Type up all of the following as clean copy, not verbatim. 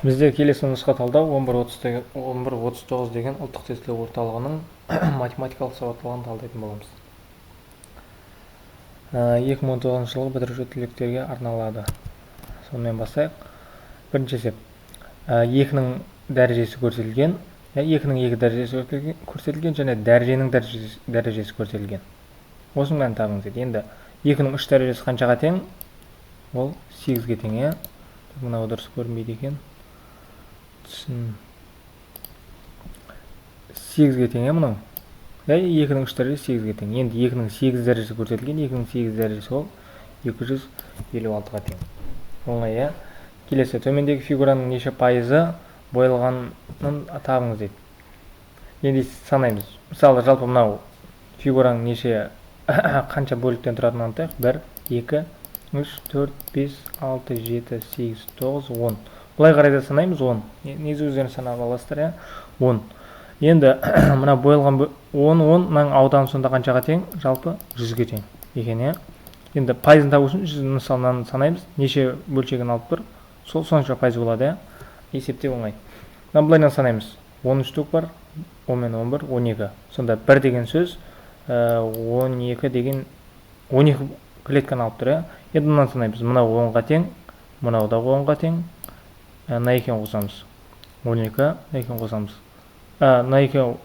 Бізде келесі нұсқа талдау 1139 деген ұлттық тестілеу орталығының математикалық сауаттылығын талдайтын боламыз. 2019 жылғы бітіруші түлектерге арналады. Сонымен бастайық. Бірінші есеп. 2-нің дәрежесі көрсетілген, 2-нің 2 дәрежесі көрсетілген және дәреженің дәрежесі көрсетілген. Осының мәнін табыңыз дейді. Енді 2-нің 3 дәрежесі қаншаға тең? Ол 8-ге тең. Мынау дұрыс көрінбейді екен. 8-ге тең мынау. 2-нің 3 дәрежесі 8-ге тең. Енді 2-нің 8 дәрежесі көрсетілген. 2-нің 8 дәрежесі ол 256-ға тең. Оңай, Келесі, төмендегі фигураның неше пайызы боялғанын табыңыз дейді. Енді санаймыз. Мысалы, жалпы мынау фигураның неше қанша бөліктен тұратынын анықтайық. 1, 2, 3, 4, 5, 6, 7, 8, 9, 10. Бұлай қарайда санаймыз 10. Несі өздерін санап аласыздар, 10. Енді мына боялған 10, мынаның ауданы сонда қаншаға тең? Жалпы 100-ге тең екен, Енді пайызын табу үшін 100 мысалынан санаймыз. Неше бөлшегін алып тұр? Сол сонша пайыз болады, Есепте оңай. Былайынан санаймыз. 13 штук бар, 10 мен 11, 12. Сонда 1 деген сөз 12 деген 12 клетканы алып тұр, Енді мынаны санаймыз. Мынау 10-ға тең, мынау да 10-ға тең. Мына екеуін қосамыз. 12, екеуін қосамыз. Мына екеуі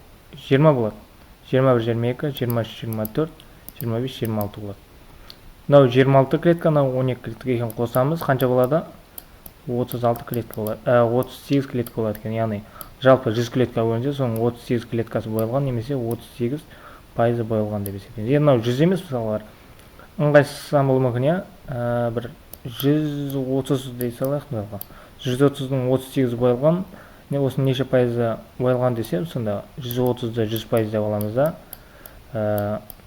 20 болады. 21, 22, 23, 24, 25, 26 болады. Мынау 26 клетка, мынау 12 клетка екеуін қосамыз. Қанша болады? 36 клетка болады. 38 клетка болады екен. Яғни жалпы 100 клетка бөлінсе, соның 38 клеткасы боялған, немесе 38 пайызы боялған деп есептейміз. Енді мынау 100 емес, мысалға ыңғайсызсан болуы мүмкін, бір 130 дей салайық, мысалға. 130-ның 38 боялған, осының неше пайызы боялған десем, сонда 130-да 100 пайыз деп аламыз да.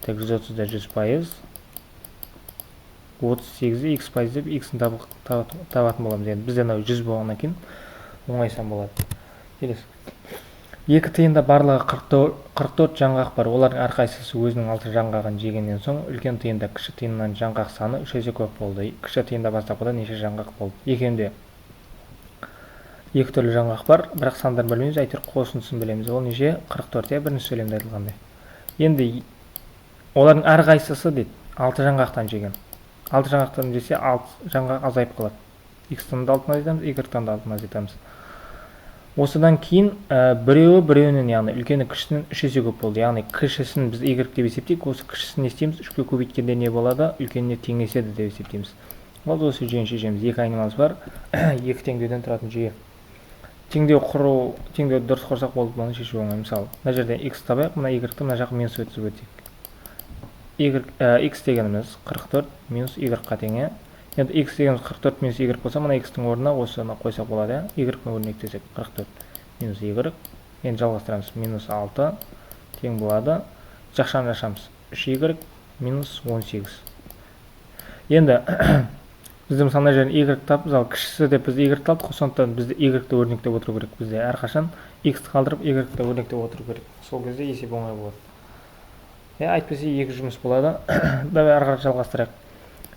130-да 100 пайыз. 38-де x пайыз деп x-ін табатын боламыз. Енді бізде 100 болғаннан кейін оңайсан болады. Келесі. 2 тиында барлығы 44 жаңғақ бар. Олардың әрқайсысы өзінің 6 жаңғағын жегеннен соң үлкен тиында кіші тиыннан жаңғақ саны 3 есе көп болды. Кіші тиында бастапқыда неше жаңғақ болды? Екеуінде 2 түрлі жаңғақ бар, бірақ сандар білмейміз, әйтеуір қосындысын білеміз. Ол неше? 44, бірінші сөйлемде айтылғандай. Енді олардың әрқайсысы дейді 6 жаңғақтан жеген. 6 жаңғақтан жесе 6 жаңғақ азайып қалады. X-тан да алтын азайтамыз, Y-тан да алтын азайтамыз. Осыдан кейін біреуінен, яғни үлкені кішісінен 3 есе көп болды. Яғни кішісін біз Y деп есептейік. Осы кішісін не істейміз? 3-ке көбейткенде не болады? Үлкеніне теңеседі деп есептейміз. Ол осы жүйені шешеміз. 2 айнымалысы бар. 2 теңдеуден тұратын жүйе. Теңдеу дұрыс құрсақ болып оны шешу оңай. Мысалы, мына жерде X табайық, мына Y-ті мына жаққа минус өтсіп өтсек. X дегеніміз 44 минус Y-қа тең. Енді X дегеніміз 44 минус Y болса, мына X-тің орнына осыны қойсақ болады. Y-ні өрнектесек 44 минус Y. Енді жалғастырамыз. Минус 6 тең болады. Жақшаны ашамыз. 3Y минус 18. Енді бізде мысалы мына жерін Y тап, мысалы кішісі деп біз Y таптық, сондықтан бізде Y-ті өрнектеп отыру керек. Бізде әрқашан X-ті қалдырып Y-ті өрнектеп отыру керек. Сол кезде есеп оңай болады. Айтпесе 2 жұмыс болады. Давай ары қарай жалғастырайық.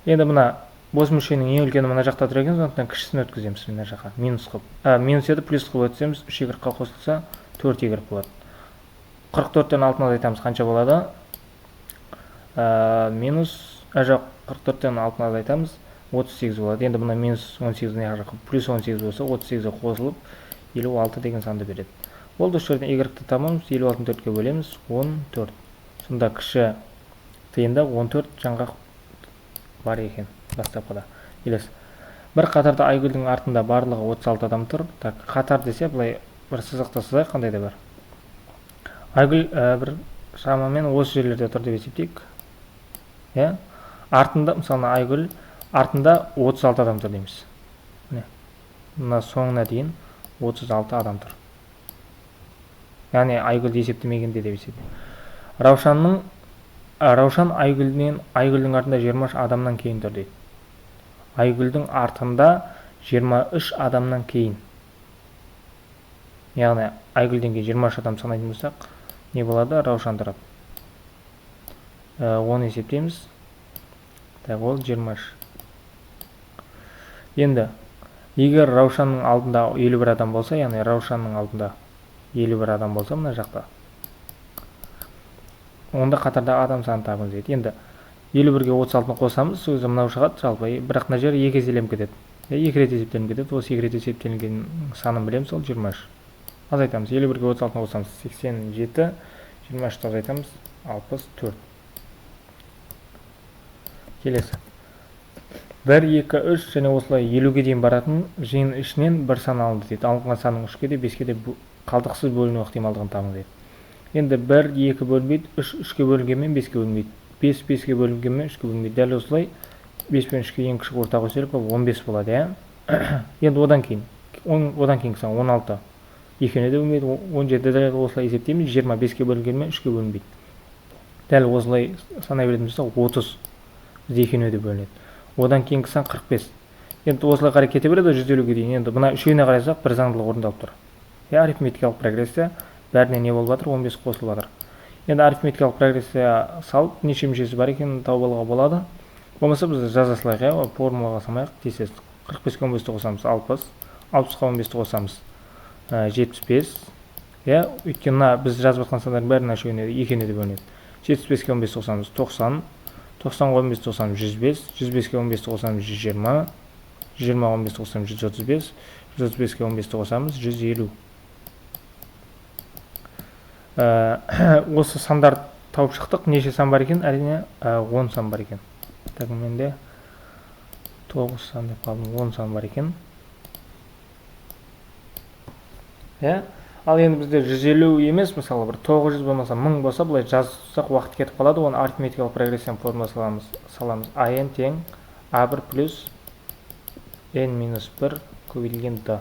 Енді мына бос мүшенің ең үлкені мына жақта тұр екен, сондықтан кішісін өткіземіз мына жаққа. Минус қылып. Минус еді плюс қылып өтсеміз, 3Y-қа қосылса 4Y болады. 44-тен 6-ны азайтамыз, қанша болады? Минус 44-тен 6-ны азайтамыз, 38 болады. Енді мына минус 18-ні жаққа плюс 18 болса, 38-ге қосылып 56 деген санды береді. Ол осы жерден Y-ті табамыз, 56-ны 4-ке бөлеміз, 14. Сонда кіші тиында 14 жаңғақ бар екен бастапқыда. Келесі. Бір қатарда Айгүлдің артында барлығы 36 адам тұр. Қатар десе, былай бір сызықты сызайық, қандай да бар. Айгүл бір шамамен осы жерлерде тұр деп есептейік. Артында, мысалы Айгүл артында 36 адам тұр дейміз. Мына соңына дейін 36 адам тұр. Яғни Айгүлді есептемегенде деп есептейік. Раушан Айгүлдің артында 23 адамнан кейін тұр дейді. Айгүлдің артында 23 адамнан кейін. Яғни Айгүлден кейін 23 адам санайтын болсақ, не болады? Раушан тұрады. Оны есептейміз. Ол 23. Енді Егер Раушанның алдында 51 адам болса, яғни Раушанның алдында 51 адам болса, мына жақта, онда қатардағы адам санын табыңыз дейді. Енді 51-ге 36-ны қосамыз, сөзі мынау шығады жалпы, бірақ мына жер 2 еселеніп кетеді. 2 рет есептелініп кетеді. Осы 2 рет есептелінген санын білеміз, ол 23. Азайтамыз. 51-ге 36-ны қосамыз, 87, 23-ті азайтамыз, 64. Келесі. 1, 2, 3 және осылай 50-ге дейін баратын жиын ішінен бір сан алынды дейді. Алынған санның 3-ке де 5-ке де қалдықсыз бөліну ықтималдығын табыңыз дейді. Енді 1, 2 бөлінбейді, 3, 3-ке бөлінгенмен 5-ке бөлінбейді. 5, 5-ке бөлінгенмен 3-ке бөлінбейді. Дәл осылай 5 пен 3-ке ең кіші ортақ өселік 15 болады, иә. Енді одан кейін сан 16. Екеуіне де бөлінбейді. 17 дәл осылай есептейміз. 25-ке бөлінгенмен 3-ке бөлінбейді. Дәл осылай санай беретін болсақ 30. Бізде екеуіне де бөлінеді. Одан кейінгі сан 45. Енді осылай қарай кете береді 150-ге дейін. Енді мына үшеуіне қарасақ бір заңдылық орындалып тұр. Арифметикалық прогрессия бәріне не болып жатыр? 15 қосылып жатыр. Енді арифметикалық прогрессия салып неше мүшесі бар екенін тауып алуға болады. Болмаса біз жаза салайық, формулаға салмайық, тез. 45-ке 15-ті қосамыз 60, 60-қа 15-ті қосамыз 75. Өйткені біз жазып жатқан сандардың бәрін екеуіне де бөлінеді. 75-ке 15-ті қосамыз 90, 90-ға 15-ті қосамыз 105, 105-ке 15-ті қосамыз 120, 120-ға 15-ті қосамыз 135, 135-ке 15-ті қосамыз 150. Осы сандар тауып шықтық. Неше сан бар екен? Әрине 10 сан бар екен. Так, менде 9 сан деп қалдым, 10 сан бар екен. Ал енді бізде 150 емес, мысалы бір 900 болмаса 1000 болса, бұлай жазсақ уақыт кетіп қалады. Оны арифметикалық прогрессияның формуласын саламыз. AN тең A1 плюс N-1 көбейтілген D.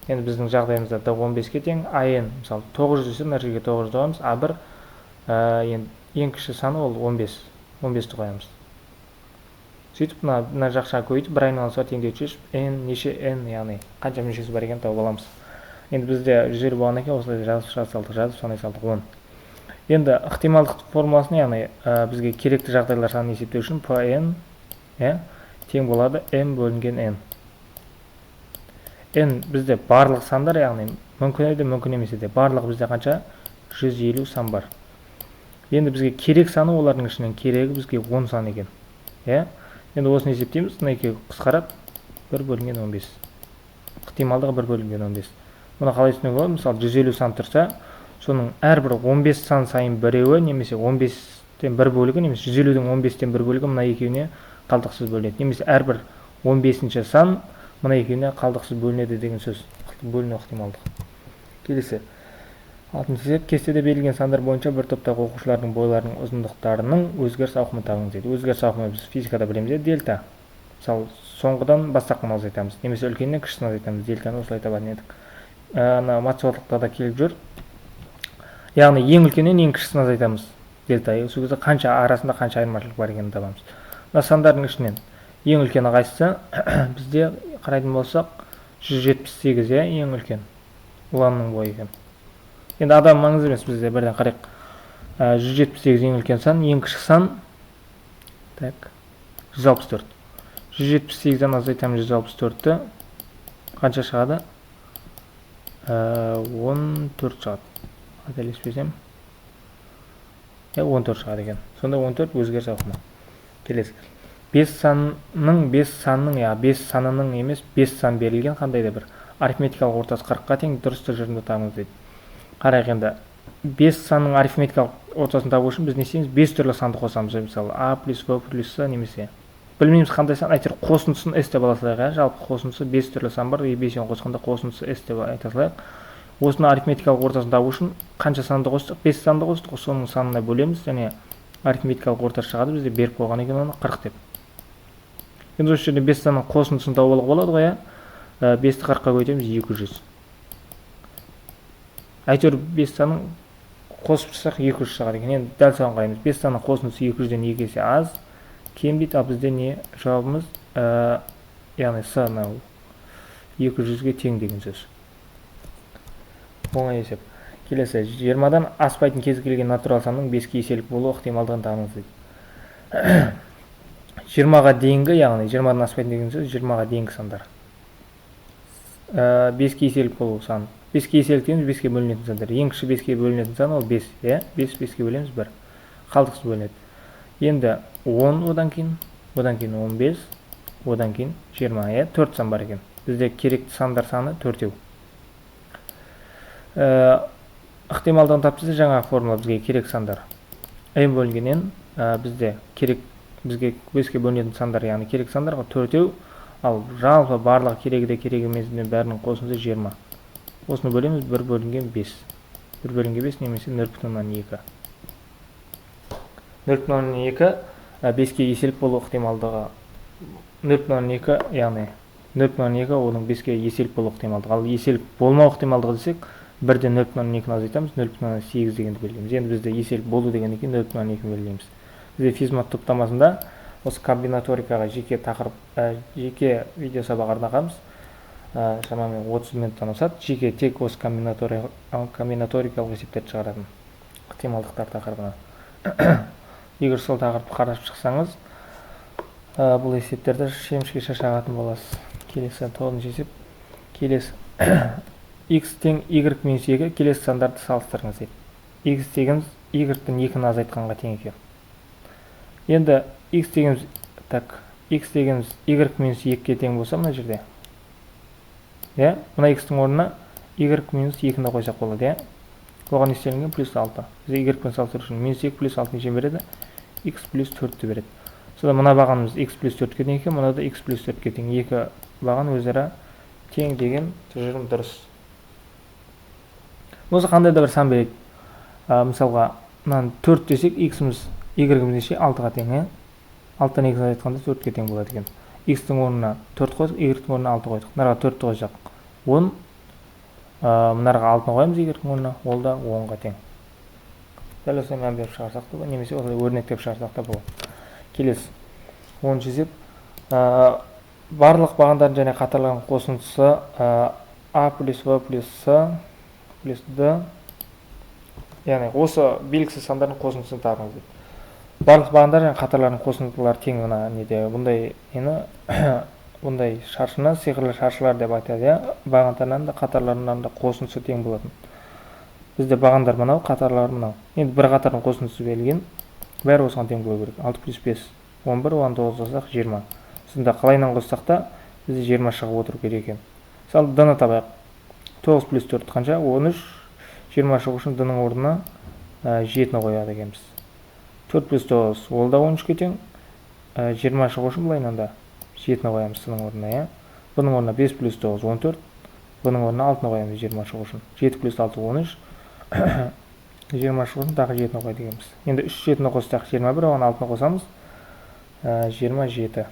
Енді біздің жағдайымызда D 15-ке тең, AN, мысалы 900 десе, мына жерге 900 қоямыз, A1 ең кіші саны ол 15. 15-ті қоямыз. Сөйтіп, мына жақша көбейтіп, бір айналысқа теңдеуді шешіп, N неше N, яғни қанша мүшесі бар екен тауып аламыз. Енді бізде 150 болғаннан кейін осылай жазып санай салдық 10. Енді ықтималдық формуласын, яғни бізге керекті жағдайлар санын есептеу үшін Pn тең болады m бөлінген n. N бізде барлық сандар, яғни мүмкін еді, мүмкін емес еді. Барлығы бізде қанша? 150 сан бар. Енді бізге керек саны, олардың ішінен керегі бізге 10 сан екен. Енді осыны есептейміз. Мына екеуі қысқарады. 1 бөлінген 15. Ықтималдығы 1 бөлінген 15. Мұны қалай түсінуге болады? Мысалы 150 сан тұрса, соның әрбір 15 сан сайын біреуі, немесе 15-тен 1 бөлігі, немесе 150-дің 15-тен 1 бөлігі мына екеуіне қалдықсыз бөлінеді. Немесе әрбір 15-ші сан мына екеуіне қалдықсыз бөлінеді деген сөз. Бөліну ықтималдығы. Келесі. 6-шы есеп, кестеде берілген сандар бойынша бір топтағы оқушылардың бойларының ұзындықтарының өзгеріс ауқымын табыңыз дейді. Өзгеріс ауқымы біз физикада білеміз, дельта. Мысалы, соңғыдан бастапқыны азайтамыз, немесе үлкеннен кішісін азайтамыз, дельтаны осылай табатын едік. Математикада да келіп жүр. Яғни ең үлкеннен ең кішісін азайтамыз, дельта. Сол кезде қанша арасында қанша айырмашылық бар екенін табамыз. Мына сандардың ішінен ең үлкені қайсысы? Бізде қарайтын болсақ 178, ең үлкен ұланның бойы екен. Енді адам маңызды емес, бізде бірден қарайық. 178 ең үлкен сан, ең кіші сан 164. 178-ден азайтамыз 164-ті. Қанша шығады? 14 шығады. Қателеспесем. 14 шығады екен. Сонда 14 өзгеріс ауқымы. Келесі. 5 санының емес, 5 сан берілген қандай да бір арифметикалық ортасы 40-қа тең, дұрысты жерінде табыңыз дейді. Қарайық енді. 5 санның арифметикалық ортасын табу үшін біз не істейміз? 5 түрлі санды қосамыз. Мысалы, A плюс V плюс S немесе. Білмейміз қандай сан, әйтеуір қосындысын S деп ала салайық. Жалпы қосындысы 5 түрлі сан бар, 5-ен қосқанда қосындысы S деп айта салайық. Осыны арифметикалық ортасын табу үшін қанша санды қостық? 5 санды қостық, соның санына бөлеміз, және арифметикалық ортасы шығады, бізде беріп қойған екен оны 40 деп. Енді осы жерде 5 санның қосындысын тауып алуға болады ғой, 5-ті 40-қа көбейтеміз 200. Әйтеуір 5 санның қосып шықсақ 200 шығады екен. Енді дәл соған қараймыз. 5 санның қосындысы 200-ден 2 есе аз, кем дейді, ал бізде не жауабымыз? Яғни С 200-ге тең деген сөз. Оңай есеп. Келесі, 20-дан аспайтын кез келген натурал санның 5-ке еселік болу ықтималдығын табыңыз дейді. 20-ға дейінгі, яғни 20-дан аспайтын деген сөз 20-ға дейінгі сандар. 5-ке еселік болу саны. 5-ке еселік дегеніміз 5-ке бөлінетін сандар. Ең кіші 5-ке бөлінетін сан ол 5, иә? 5-ке бөлеміз 1. Қалдықсыз бөлінеді. Енді 10 одан кейін 15, одан кейін 20, иә? 4 сан бар екен. Бізде керекті сандар саны 4-еу. Ықтималдығын тапсыз жаңа формула бізге керек сандар. N бөлінгеннен бізге 5-ке бөлінетін сандар, яғни керек сандарға 4-еу, ал жалпы барлығы керегі де керек емесіне бәрінің қосындысы 20. Осыны бөлеміз 1 бөлінген 5. 1 бөлінген 5 немесе 0,2. 0,2 5-ке еселік болу ықтималдығы 0,2, яғни 0,2 оның 5-ке еселік болу ықтималдығы. Ал еселік болмау ықтималдығы десек, 1-ден 0,2-ні азайтамыз, 0,8 дегенді белгілейміз. Енді бізде еселік болу дегеннен кейін 0,2 белгілейміз. Бізде физмат топтамасында осы комбинаторикаға жеке видео сабақ арнағанбыз. Шамамен 30 минуттан асады. Жеке тек осы комбинаторикалық есептерді шығаратын ықтималдықтар тақырыбына. Егер сол тақырыпты қарап шықсаңыз, бұл есептерді шемішке шашағатын боласыз. Келесі 9-шы есеп. Келесі x тең y минус 2, келесі сандарды салыстырыңыз дейді. X дегеніміз y-тен 2-ні азайтқанға тең екен. Енді x дегеніміз y минус 2-ге тең болса мына жерде. Иә, мына x-тің орнына y минус 2-ні қойсақ болады, иә. Оған істелінген плюс 6. Бізде y-пен салыстыру үшін минус 2 плюс 6 неше береді? X плюс 4-ті береді. Сода мына бағанымыз x плюс 4-ке тең екен, мына да x плюс 4-ке тең. Екі баған өзара тең деген тұжырым дұрыс. Осы қандай да бір сан береді. Мысалға, мынаны 4 десек, x-іміз y-іміз неше 6-ға тең, е? 6-тан 2-ні айтқанда 4-ке тең болады екен. X-тің орнына 4 қойдық, y-тің орнына 6 қойдық. Мынарға 4-ті қойсақ 10, мынарға 6-ны қоямыз y-тің орнына, ол да 10-ға тең. Дәл осылай мән беріп шығарсақ та, немесе осылай өрнектеп шығарсақ та болады. Келесі 10-шы есеп. Барлық бағандардың және қатарлардың қосындысы a плюс v плюс c плюс d, яғни осы белгісіз сандардың қосындысын табыңыз дейді. Барлық бағандар және қатарлардың қосындылары тең мына неде, бұндай шаршыны сиқырлы шаршылар деп айтады, бағандарынан да қатарларынан да қосындысы тең болатын. Бізде бағандар мынау, қатарлар мынау. Енді бір қатардың қосындысы берілген, бәрі осыған тең болу керек. 6 плюс 5 11, 19 қоссақ 20. Сонда қалайынан қоссақ та бізде 20 шығып отыру керек екен. Мысалы d-ны табайық. 9 плюс 4 қанша? 13. 20 шығу үшін d-ның орнына 7-ні қояды екенбіз. 4 плюс 9 ол да 13-ке тең. 20 шығу үшін былайынан да 7-ні қоямыз c-ның орнына, бұның орнына 5 плюс 9 14. Бұның орнына 6-ны қоямыз 20 шығу үшін. 7 плюс 6 13. 20 шығу үшін тағы 7-ні қойды екенбіз. Енді 3 7-ні қоссақ 21, оған 6-ны қосамыз 27.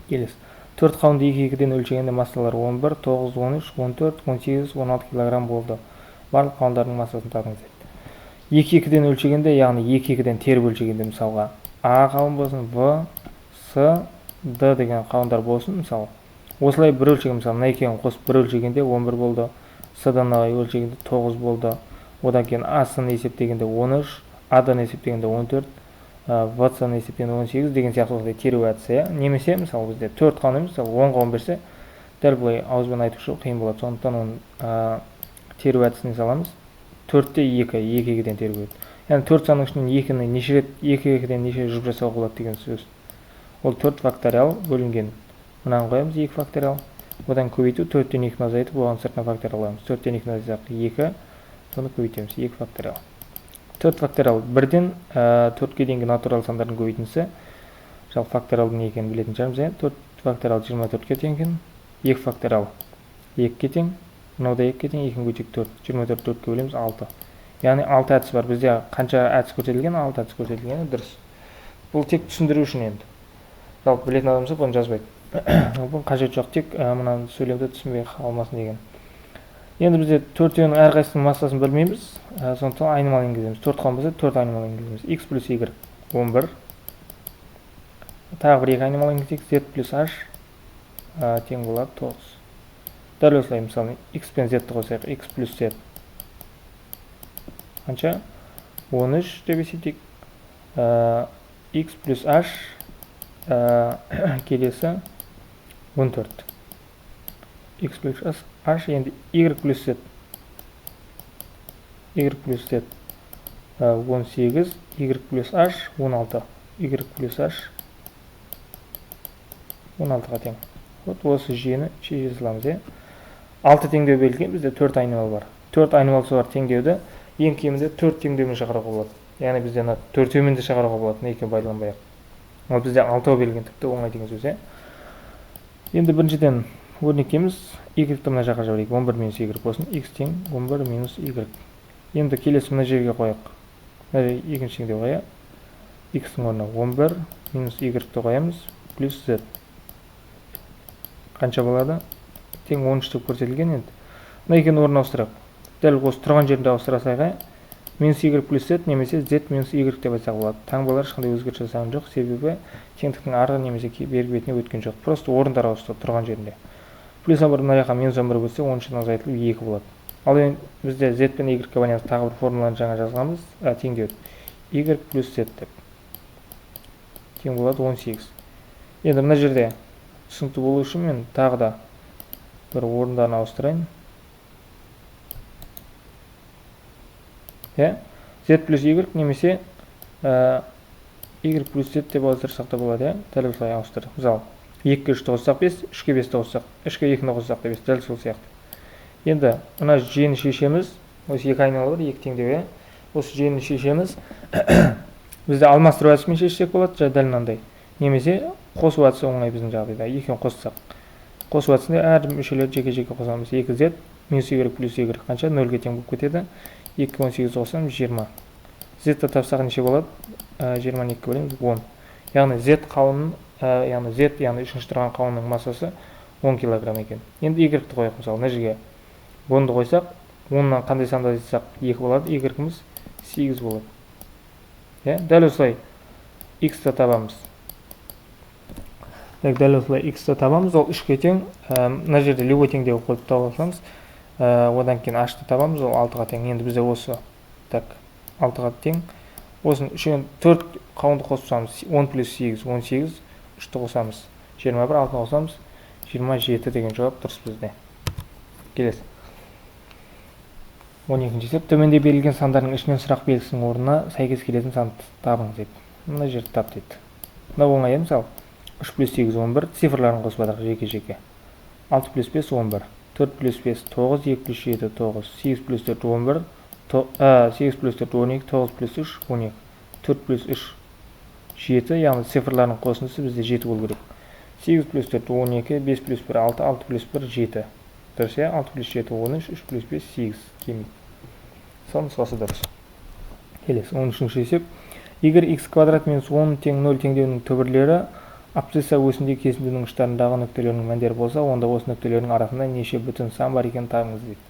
Келесі. 4 қауынды 2-2-ден өлшегенде массалары 11, 9, 13, 14, 18, 16 килограмм болды. Барлық қауындардың массасын табыңыз дейді. 2-2-ден өлшегенде, яғни 2-2-ден теріп өлшегенде мысалға A қауын болсын, V, S, D деген қауындар болсын мысалы. Осылай бір өлшеген, мысалы, мына екеуін қосып бір өлшегенде 11 болды, S-дан өлшегенде 9 болды. Одан кейін A-сын есептегенде 13, A-дан есептегенде 14, V-сын есептегенде 18 деген сияқты осылай теру әдісі. Немесе мысалы бізде 4 қауын емес, мысалы 10 қауын берсе, дәл бұлай ауызбен айтушы қиын болады. Сондықтан оның теру әдісіне саламыз. 4-те 2, 2-2-ден теру болады. Яғни 4 санның ішінен 2-ні неше рет 2-2-ден неше жұп жасауға болады деген сөз. Ол 4 факториал бөлінген. Мынаны қоямыз 2 факториал. Одан көбейту 4-тен 2-ні азайтып, оған сыртына факториал қоямыз. 4-тен 2-ні азайтсақ 2, соны көбейтеміз 2 факториал. 4 факториал 1-ден 4-ке дейінгі натурал сандардың көбейтіндісі. Жал факториалдың екенін білетін шығармыз. 4 факториал 24-ке тең екен. 2 факториал 2-ке тең. Мынау да 2-ке тең, 2-ні көтек 4. 24 4-ке бөлеміз 6. Яғни 6 әдіс бар. Бізде қанша әдіс көрсетілген? 6 әдіс көрсетілгені дұрыс. Бұл тек түсіндіру үшін енді. Жалпы білетін адамсы бұны жазбайды. Бұл қажет жоқ, тек мынаны сөйлемді түсінбей қалмасын деген. Енді бізде 4-інің әрқайсының массасын білмейміз, сондықтан айнымалы енгіземіз. 4 қауын болса 4 айнымалы енгіземіз. X плюс Y 11. Тағы бір 2 айнымалы енгізсек, Z плюс H тең болады 9. Дәл осылай мысалы X пен Z-ті қосайық, X плюс Z қанша? 13 деп есептейік. x плюс h келесі 14. x плюс h енді y плюс z. y плюс z 18, y плюс h 16. y плюс h 16-ға тең. Вот осы жүйені шеше саламыз, е. 6 теңдеу берілген, бізде 4 айнымал бар. 4 айнымалысы бар теңдеуді ең кемінде 4 теңдеумен шығаруға болады. Яғни бізде 4-еумен де шығаруға болады, неке байланбай-ақ. Ол бізде 6-ау берілген, тіпті оңай деген сөз, е. Енді біріншіден өрнектеміз, y-ті мына жаққа жіберейік, 11 минус y болсын, x тең 11 минус y. Енді келесі мына жерге қояйық. Екінші теңдеу қоя. x-тің орнына 11 минус y-ті қоямыз, плюс z. Қанша болады? Тең 13 деп көрсетілген енді. Мына екені орнына ауыстырайық. Дәл осы тұрған жерінде ауыстырсақ, минус y плюс z немесе z минус y деп айтсақ болады. Таңбалар ешқандай өзгеріс жасаған жоқ, себебі теңдіктің арғы немесе бергі бетіне өткен жоқ. Просто орындар ауысты тұрған жерінде. Плюс 11 мына жаққа минус 11 өтсе, 13-дан азайтылып 2 болады. Ал енді бізде z пен y-ге байланысты тағы бір формуланы жаңа жазғанбыз, теңдеу. y плюс z деп. Тең болады 18. Енді мына жерде түсінікті болу үшін мен тағы да бір орындарын ауыстырайын. Z плюс y немесе y плюс z деп ауыстырсақ та болады, дәл осылай ауыстырдық. Мысалы, 2-ге 3-ті қоссақ 5, 3-ге 5-ті қоссақ, 3-ге 2-ні қоссақ та 5, дәл сол сияқты. Енді мына жүйені шешеміз, осы екі айналы бар, екі теңдеу, осы жүйені шешеміз. Бізде алмастыру әдісімен шешсек болады, дәл мынандай. Немесе қосу әдісі оңай біздің жағдайда, екеуін қоссақ. Қосу әдісінде әр мүшелерді жеке-жеке қосамыз. 2z минус y плюс y қанша? 0-ге тең болып кетеді. 2-ге 18 қоссам 20. Z-ті тапсақ неше болады? 22 бөлеміз 10. Яғни z қауынның, яғни үшінші тұрған қауынның массасы 10 кг екен. Енді y-ті қояйық, мысалы, мына жерге 10-ды қойсақ, 10-нан қандай санды айтсақ 2 болады, y-іміз 8 болады. Дәл осылай x-ті табамыз. Дәл осылай x-ті табамыз, ол 3-ге тең, мына жерде любой теңдеу қойып тауып алсаңыз, одан кейін h-ті табамыз, ол 6-ға тең. Енді бізде осы 6-ға тең. Осын 4 қауынды қосамыз, 10 плюс 8, 18, 3-ті қосамыз, 21, 6-ны қосамыз, 27 деген жауап дұрыс бізде. Келесі. 12-ші есеп. Төменде берілген сандардың ішінен сұрақ белгісінің орнына сәйкес келетін санды табыңыз дейді. Мына жерді тап дейді. Мына оңай, мысалы, 3 плюс 8, 11, цифрларын қосып жатырық жеке-жеке. 6 плюс 5, 11, 4 плюс 5, 9, 2 плюс 7, 9, 8 плюс 4, 11, 8 плюс 4, 12, 9 плюс 3, 12, 4 плюс 3, 7, яғни цифрларын қосындысы бізде 7 болу керек. 8 плюс 4, 12, 5 плюс 1, 6, 6 плюс 1, 7. Дұрыс, 6 плюс 7, 13, 3 плюс 5, 8 келмейді. Сол нұсқасы дұрыс. Келесі, 13-ші есеп. Егер x квадрат минус 10 тең 0 теңдеуінің түбірлері абсцисса өсіндегі кесіндінің ұштарындағы нүктелерінің мәндері болса, онда осы нүктелердің арасында неше бүтін сан бар екенін табыңыз дейді.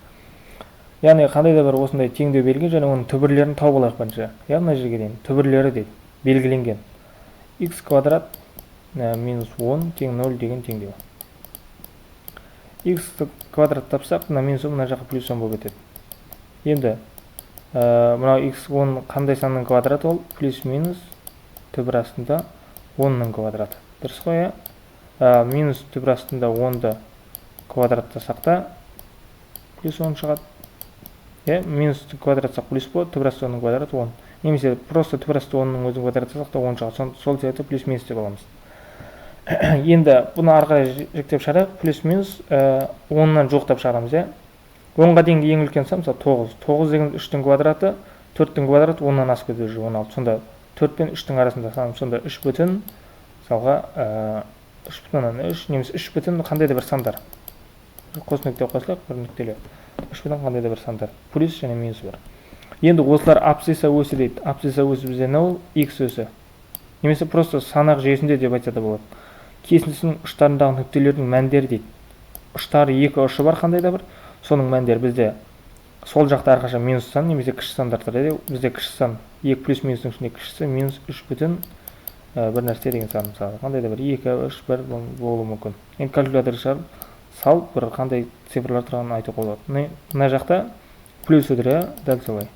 Яғни қандай да бір осындай теңдеу берілген, және оның түбірлерін тауып алайық бірінші. Мына жерге дейін түбірлері дейді, белгіленген. X квадрат минус 10 тең 0 деген теңдеу. X квадрат тапсақ, мына минус 10 мына жаққа плюс 10 болып кетеді. Енді мынау x 10 қандай санның квадраты ол? Плюс минус түбір астында 10-ның квадраты. Дұрыс қой, минус түбір астында 10-ды квадраттасақ та плюс 10 шығады. Минус квадратсақ плюс болады, түбір асты 10-ның квадраты 10. Немесе просто түбір асты 10-ның өзін квадратсақ та 10 шығады. Сол себепті плюс минус деп аламыз. Енді бұны арқылы жіктеп шығарайық, плюс минус 10-нан жоқтап шығарамыз. 10-ға дейінгі ең үлкен сан, мысалы 9. 9 деген 3-тің квадраты, 4-тің квадраты 10-нан асып кетеді 16. Сонда 4 пен 3-тің арасында саным, сонда 3 бүтін, мысалға 3 бүтіннен 3, немесе 3 бүтін қандай да бір сандар. Қос нүкте қосылық, бір нүктелі. 3 бүтін қандай да бір сандар. Плюс және минус бар. Енді осылар абсцисса өсі дейді. Абсцисса өсі бізде не ол? X өсі. Немесе просто санақ жүйесінде деп айтса да болады. Кесіндісінің ұштарындағы нүктелердің мәндері дейді. Ұштары екі ұшы бар қандай да бір. Соның мәндері бізде сол жақта әрқашан минус сан немесе кіші сандар тұрады. Бізде кіші сан 2 плюс минустың ішінде кішісі минус 3 бүтін бір нәрсе деген сан мысалы. Қандай да бір 2, 3, 1 болуы мүмкін. Енді калькулятор шығарып сал бір қандай цифрлар тұрғанын айтуға болады. Мына жақта плюс өтірі дәл солай.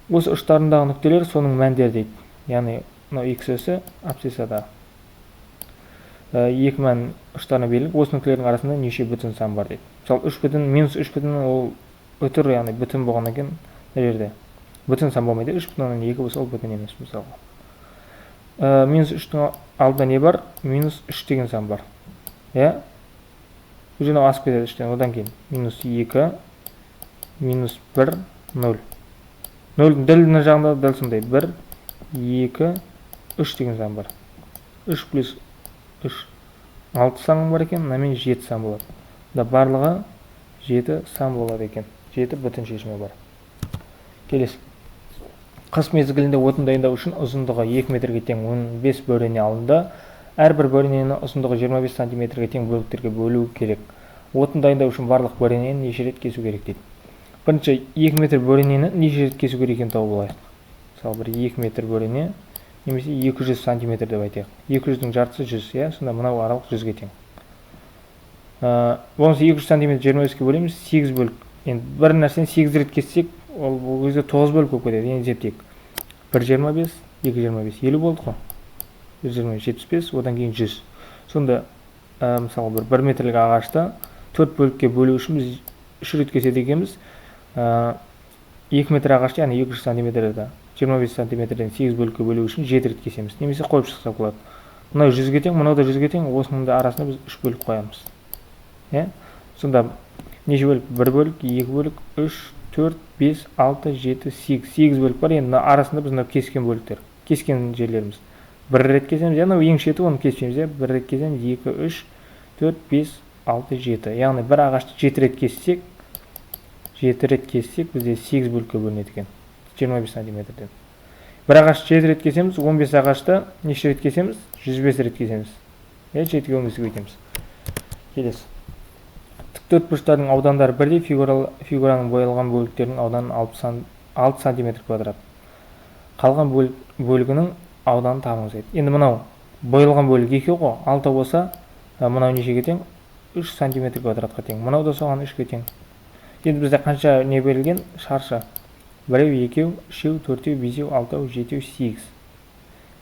Осы ұштарындағы нүктелер соның мәндері дейді. яғни мынау x өсі абсцисада 2 мән ұштарына беріліп, осы нүктелердің арасында неше бүтін сан бар дейді. Мысалы, 3 бүтін, минус 3 бүтін ол өтір, яғни бүтін болғаннан кейін мына жерде бүтін сан болмайды. 3 бүтін 2 болса, ол бүтін емес мысалға. Минус 3-тің алдында не бар? Минус 3 деген сан бар. Иә? Бұл жерде асып кетеді 3-тен. Одан кейін минус 2, минус 1, 0. 0-дің дәл мына жағында дәл сондай 1, 2, 3 деген сан бар. 3 плюс 3 6 сан бар екен, мынамен 7 сан болады. Да барлығы 7 сан болады екен. 7 бүтін шешімі бар. Келесі. Қыс мезгілінде отын дайындау үшін ұзындығы 2 метрге тең 15 бөрене алынды. Әрбір бөренені ұзындығы 25 сантиметрге тең бөліктерге бөлу керек. Отын дайындау үшін барлық бөренені неше рет кесу керек дейді. Бірінші 2 метр бөренені неше рет кесу керек екенін тауып алайық. Мысалы, бір 2 метр бөрене немесе 200 сантиметр деп айтайық. 200-дің жартысы 100, иә, сонда мынау аралық 100-ге тең. Болмаса 200 сантиметр 25-ке бөлеміз, 8 бөлік. Енді бір нәрсені 8 рет кессек, ол бұл кезде 9 бөлік болып кетеді. Енді зерттейік. 1,25, 2,25, 50 болды ғой. 1,20, 75, одан кейін 100. Сонда, мысалы, бір метрлік ағашты 4 бөлікке бөлу үшін біз 3 рет кеседі екенбіз. 2 метр ағашты, яғни 200 сантиметрді 25 сантиметрден 8 бөлікке бөлу үшін 7 рет кесеміз. Немесе қойып шықса болады. Мынау 100-ге тең, мынау да 100-ге тең, осының да арасында біз 3 бөлік қоямыз. Сонда неше бөлік? 1 бөлік, 2 бөлік, 3, 4, 5, 6, 7, 8. 8 бөлік бар. Енді арасында біз кескен бөліктер, кескен жерлеріміз. 1 рет кесеміз, яғни ең шеті оны кеспейміз. 1 рет кесеміз, 2, 3, 4, 5, 6, 7. Яғни бір ағашты 7 рет кессек, бізде 8 бөлікке бөлінеді екен. 25 сантиметрден. Бір ағашты 7 рет кесеміз, 15 ағашты неше рет кесеміз? 105 рет кесеміз. 7-ге 15-ге өйтеміз. Келесі. Тіктөртбұрыштардың аудандары бірдей, фигураның боялған бөліктерінің ауданы 6 сантиметр квадрат. Қалған бөлігінің ауданын табыңыз дейді. Енді мынау боялған бөлік 2 ғой, 6 болса, мынау нешеге тең? 3 сантиметр квадратқа тең. Мынау да соған 3-ге тең. Енді бізде қанша не берілген? Шаршы. 1, 2, 3, 4, 5, 6, 7,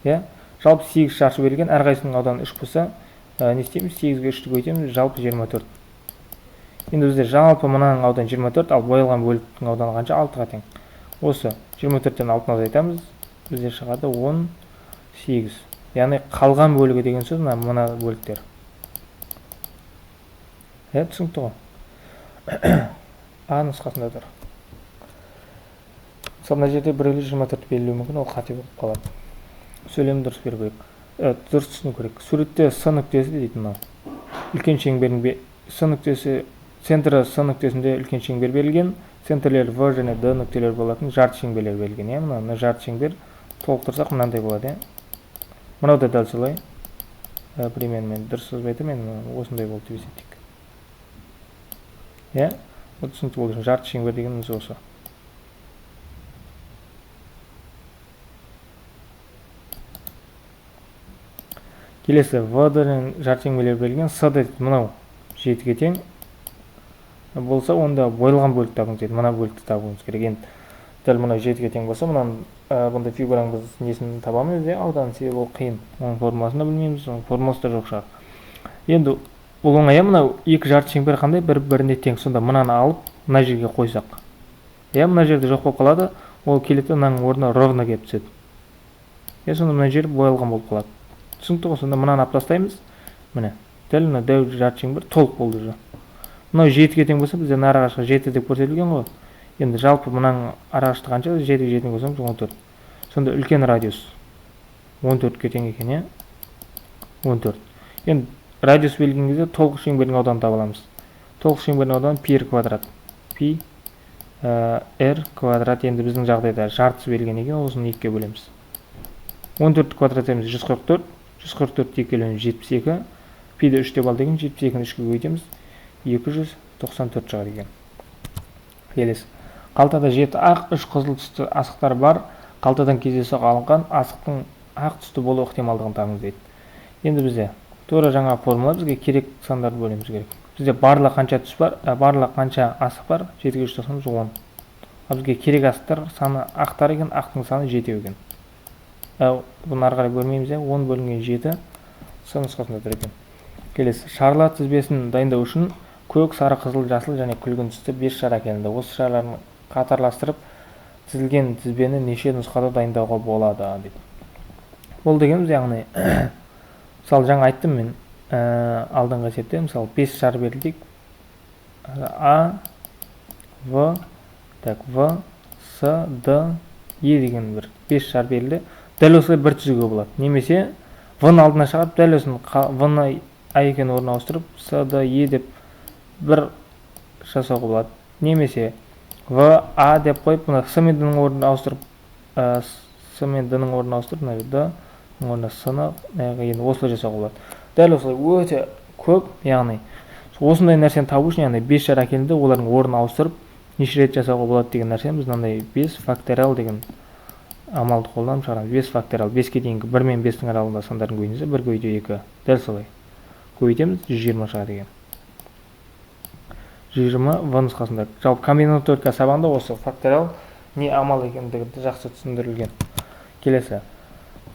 8. Жалпы 8 шаршы берілген, әрқайсының ауданы 3 болса, не істейміз? 8-ге 3-ті көйтеміз, жалпы 24. Енді бізде жалпы мынаның ауданы 24, ал боялған бөліктің ауданы қанша? 6-ға тең. Осы 24-тен 6-ны азайтамыз, бізде шығады 18. Яғни қалған бөлігі деген сөз мына бөліктер. Түсінікті ғой? А нұсқасында тұр. Мысалы, мына жерде 1,24 берілуі мүмкін, ол қате болып қалады. Сөйлемді дұрыс беру керек. Дұрыс түсіну керек. Суретте С нүктесі дейді мынау. Үлкен шеңбердің С нүктесі, центрі С нүктесінде үлкен шеңбер берілген, центрлер В және Д нүктелер болатын жарты шеңберлер берілген. Мына жарты шеңбер толықтырсақ мынандай болады. Мынау да дәл солай. Примерно мен дұрыс сөз мен осындай болды деп есептейік. Түсінікті болу үшін жарты шеңбер дегеніміз осы. Келесі В-дан жарты шеңберлер берілген, С-да мынау 7-ге тең болса, онда боялған бөлік табыңыз дейді. Мына бөлікті табуымыз керек. Енді дәл мынау 7-ге тең болса, бұнда фигураның біз несін табамыз, аудан себебі ол қиын. Оның формуласын да білмейміз, оның формуласы да жоқ шығар. Енді бұл оңай, мынау екі жарты шеңбер қандай? Бір-біріне тең. Сонда мынаны алып, мына жерге қойсақ. Мына жерде жоқ болып қалады, ол келеді, мынаның орнына ровно келіп түседі. Сонда мына жер боялған болып қалады. Түсінікті ғой, сонда мынаны алып тастаймыз. Міне, дәл мына дәу жарты шеңбер толық болды уже. Мынау 7-ге тең болса, бізде ар ағашқа 7 деп көрсетілген ғой. Енді жалпы мынаның ар ағашы қанша? 7-ге 7 болсамыз 14. Сонда үлкен радиус 14-ге тең екен, 14. Енді радиус берілген кезде толық шеңбердің ауданын таба аламыз. Толық шеңбердің ауданы πr квадрат. Π r квадрат. Енді біздің жағдайда жартысы берілген екен, осыны 2-ге бөлеміз. 14 квадрат еміз 144. 144 2 72. Пи-ді 3 деп алды екен, 72-ні 3-ге көйтеміз. 294 шығар екен. Келесі. Қалтада 7 ақ, 3 қызыл түсті асықтар бар. Қалтадан кездейсоқ алынған асықтың ақ түсті болу ықтималдығын табыңыз дейді. Енді бізде тура жаңа формула, бізге керек сандарды бөлеміз керек. Бізде барлық қанша түс бар, барлық қанша асық бар? 7-ге 3 10. Бізге керек асықтар саны ақтар екен, ақтың саны 7 екен. бұны ары қарай бөлмейміз, 10 бөлінген 7 с нұсқасында тұр екен. Келесі, шарлар тізбесін дайындау үшін көк, сары, қызыл, жасыл және күлгін түсті 5 шар әкелінді. Осы шарларын қатарластырып тізілген тізбені неше нұсқада дайындауға болады дейді. Бұл дегеніміз, яғни мысалы жаңа айттым мен алдыңғы есепте, мысалы 5 шар берілдік. А, В, В, С, Д, Е деген бір 5 шар берілді. Дәл осылай бір түзуге болады. Немесе В-ны алдына шығарып, дәл осыны В-ны А екен орнына ауыстырып, С, Д, Е деп бір жасауға болады. Немесе В, А деп қойып, мұна С мен Д-ның орнына ауыстырып, С мен Д-ның орнына ауыстырып, мұна Д-ның орнына С-ны енді осылай жасауға болады. Дәл осылай өте көп, яғни осындай нәрсені табу үшін, яғни 5 шар әкелінді, олардың орнына ауыстырып, неше рет жасауға болады деген нәрсені біз мынандай 5 факториал деген амалды қолданып шығарамыз. 5 факториал, 5-ке дейінгі 1 мен 5-тің аралығында сандардың көбейтіндісі 1 көбейту 2. Дәл солай. Көбейтеміз, 120 шығады екен. 120 В нұсқасында. Жалпы комбинаторика сабағында осы факториал не амал екендігі жақсы түсіндірілген. Келесі.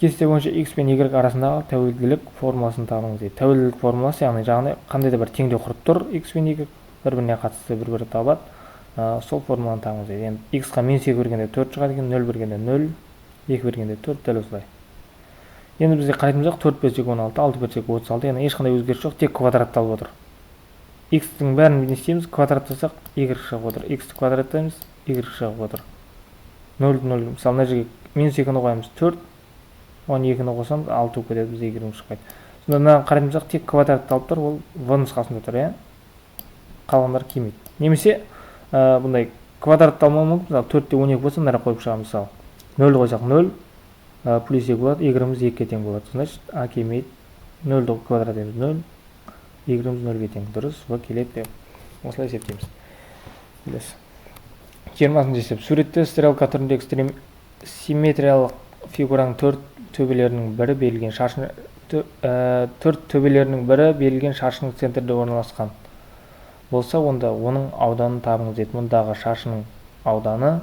Кесте бойынша x пен y арасындағы тәуелділік формуласын табыңыз дейді. Тәуелділік формуласы, яғни жағдай қандай да бір теңдеу құрып тұр, x пен y бір-біріне қатысты бір-бірі табылады. Сол формуланы табыңыз дейді. Енді x-қа -2 бергенде 4 шығады екен, 0 бергенде 0, 2 бергенде 4, дәл осылай. Енді бізде қарайтын болсақ 4 берсек 16, 6 берсек 36, яғни ешқандай өзгеріс жоқ, тек квадратталып отыр. X-тің бәрін не істейміз? Квадраттасақ y шығып отыр. X-ті квадраттаймыз, y шығып отыр. 0, 0. Мысалы, мына жерге -2-ні қоямыз 4, 12-ні қосамыз 6 болып кетеді, бізде y шықпайды. Сонда мына қарайтын болсақ тек квадратталып тұр, ол v нұсқасында тұр, иә? Қалғандар келмейді. Немесе бұндай квадратталмауы мүмкін, мысалы 4-те 12 болса, мына қойып шығамыз, мысалы 0 қойсақ 0 плюс 2 болады, y-іміз 2-ге тең болады. Значит, а келмейді, 0-ді квадраттаймыз 0, y-іміз 0-ге тең. Дұрыс, v келеді деп осылай есептейміз. Келесі. 20-шы есеп. Суретте стрелка түріндегі симметриялық фигураның 4 төбелерінің бірі берілген шаршының центрде орналасқан болса, онда оның ауданын табыңыз дейді. Мұндағы шаршының ауданы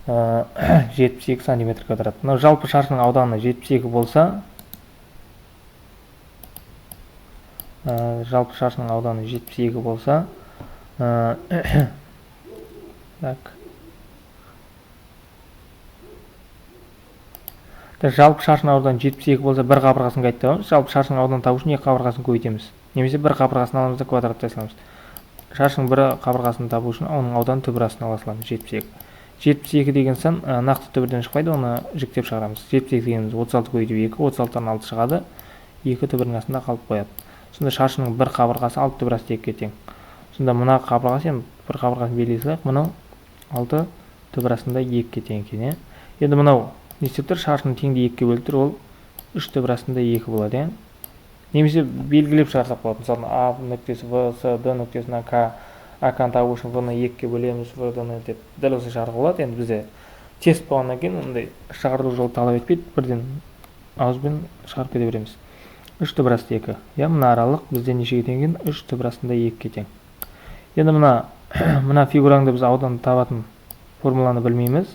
72 см квадрат. Мынау жалпы шаршының ауданы 72 болса, жалпы шаршының ауданы 72 болса, жалпы шаршының ауданы 72 болса, бір қабырғасын қайтып табамыз. Жалпы шаршының ауданы табу үшін екі қабырғасын көбейтеміз. Немесе бір қабырғасын аламыз да квадраттай саламыз. Шаршының бір қабырғасын табу үшін оның ауданы түбірасын ала саламыз, 72. 72 деген сан нақты түбірден шықпайды, оны жіктеп шығарамыз. 72 дегеніміз 36 көбейту 2, 36-тан 6 шығады, 2 түбірдің астында қалып қояды. Сонда шаршының бір қабырғасы 6 түбірасы 2-ге тең. Сонда мына қабырғасы, енді бір қабырғасын белгілей салайық, мынау 6 түбірасында 2-ге тең екен. Енді мынау не істеп тұр? Шаршының теңдей 2-ге бөліп тұр, ол 3 түбірасында 2 болады. Немесе белгілеп шығарсақ болады. Мысалы, А нүктесі В, С, Д нүктесіне К, А-ны табу үшін В-ны 2-ге бөлеміз, В-ны деп дәл осы шығаруға болады. Енді бізде тест болғаннан кейін ондай шығару жолы талап етпейді, бірден ауызбен шығарып кете береміз. 3 түбірасында 2. Мына аралық бізде нешеге тең екен? 3 түбірасында 2-ге тең. Енді мына фигураңды біз ауданды табатын формуланы білмейміз.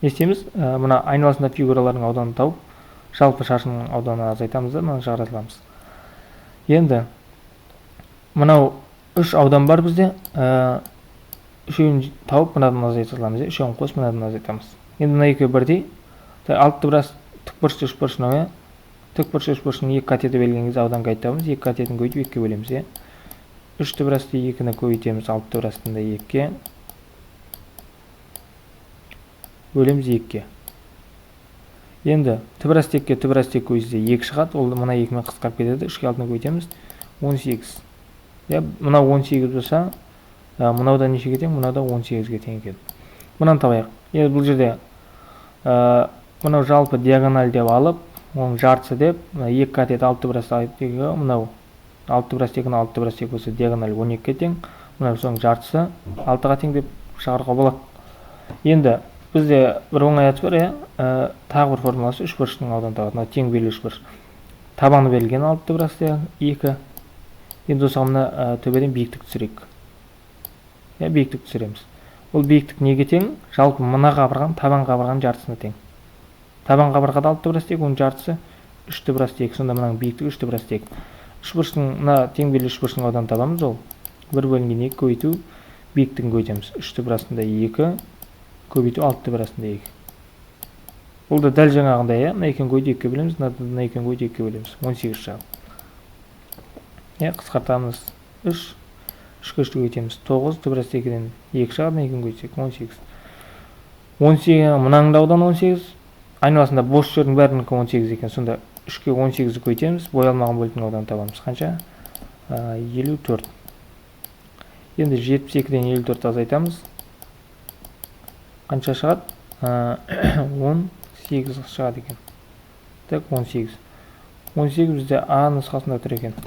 Не істейміз? Мына айналасында фигуралардың ауданын тауып, жалпы шаршының ауданын азайтамыз да, мынаны шығара саламыз. Енді мынау 3 аудан бар бізде. Үшеуін тауып, мынадан азайта саламыз. Үшеуін қосып, мынадан азайтамыз. Енді мына екеуі бірдей. 6 түбірас тікбұрыш үшбұрышын, тікбұрыш үшбұрышының 2 катеті берілген кезде аудан қайтып табамыз. 2 катетін көбейтіп 2-ге бөлеміз. 3 түбірасты 2-ні көбейтеміз, 6 түбірасында 2-ге бөлеміз 2-ге. Енді түбірас текке түбірас тек көбейтсе 2 шығады, ол мына 2-мен қысқарып кетеді, 3-ке 6-ны көбейтеміз, 18. Мынау 18 болса, мынау да нешеге тең? Мынау да 18-ге тең екен. Мынаны табайық. Енді бұл жерде мынау жалпы диагональ деп алып, оның жартысы деп, 2 катет 6 түбірас тегі, мынау 6 түбірас тегін 6 түбірас тек болса диагональ 12-ге тең, мынау соның жартысы 6-ға тең деп шығаруға болады. Енді бізде бір оңай әдіс бар, тағы бір формуласы 3 бұрыштың ауданы табады. Тең белгілі 3 бұрыш. Табаны берілген 6 түбірас тең 2. Енді осы мына төбеден биіктік түсірейік. Биіктік түсіреміз. Ол биіктік неге тең? Жалпы мына қабырғаның табан қабырғаның жартысына тең. Табан қабырғада 6 бір астек, оның жартысы 3 бір астек. Сонда мынаның биіктігі 3 бір астек. Үшбұрыштың мына теңбелі үшбұрыштың ауданын табамыз, ол 1 бөлінген 2 көбейту биіктігін көбейтеміз. 3 бір астында 2 көбейту 6 бір астында 2. Бұл да дәл жаңағындай, иә, мына екеуін көбейту 2-ге бөлеміз, мына екеуін көбейту 2-ге бөлеміз. 18 шығады. Иә, қысқартамыз 3, 3-ке 3-ті көбейтеміз. 9 бір астек 2-ден 2 шығады, мына екеуін көбейтсек 18. 18 мынаның да ауданы 18. Айналасында бос жердің бәрінікі 18 екен. Сонда 3-ке 18-ді көбейтеміз, боялмаған бөліктің ауданын табамыз. Қанша? 54. Енді 72-ден 54 азайтамыз. Қанша шығады? 18 шығады екен. Так, 18. 18 бізде А нұсқасында тұр екен.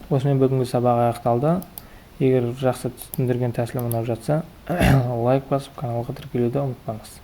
Осымен бүгінгі сабақ аяқталды. Егер жақсы түсіндірген тәсілім ұнап жатса, лайк басып, каналға тіркелуді ұмытпаңыз.